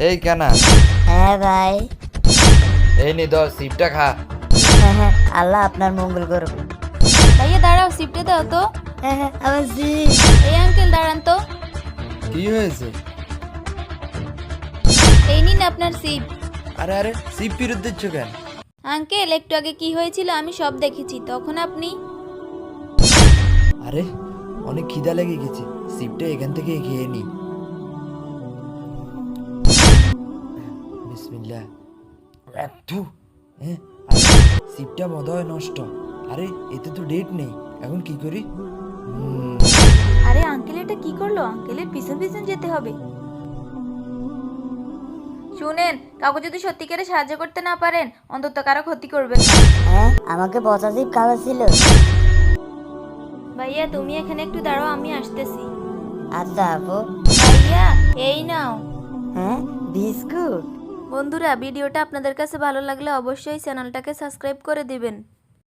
এই কেনা হ্যাঁ ভাই। এই নি ধর সিপটা খা। হ্যাঁ হ্যাঁ, আল্লাহ আপনার মঙ্গল করুক। ভাইয়া দাঁড়াও, সিপটা দাও তো। হ্যাঁ হ্যাঁ, আমার জি। এই আঙ্কেল দাঁড়ান তো। কি হয়েছে? এই নিন আপনার সিপ। আরে আরে সিপ ফেরত দিচ্ছ কেন? আঙ্কেল একটু আগে কি হয়েছিল আমি সব দেখেছি, তখন আপনি। আরে অনেক খিদা লেগে গেছে, সিপটা এখান থেকে খেয়ে নি। বিসমিল্লাহ। একটু হ্যাঁ, আরে সিপটা বোধহয় নষ্ট। আরে এতে তো ডেট নেই, এখন কি করি? আরে আঙ্কেল এটা কি করলো? আঙ্কেলের পিছন পিছন যেতে হবে। শুনেন, কাউকে যদি সত্যিকারে সাহায্য করতে না পারেন অন্তত কারো ক্ষতি করবেন না। হ্যাঁ, আমাকে পচা জিপ খাওয়া ছিল। ভাইয়া তুমি এখানে একটু দাঁড়াও, আমি আসতেছি। আচ্ছা আপু। ভাইয়া এই নাও। হ্যাঁ, বিস্কুট। বন্ধুরা, ভিডিওটা আপনাদের কাছে ভালো লাগলে অবশ্যই চ্যানেলটাকে সাবস্ক্রাইব করে দিবেন।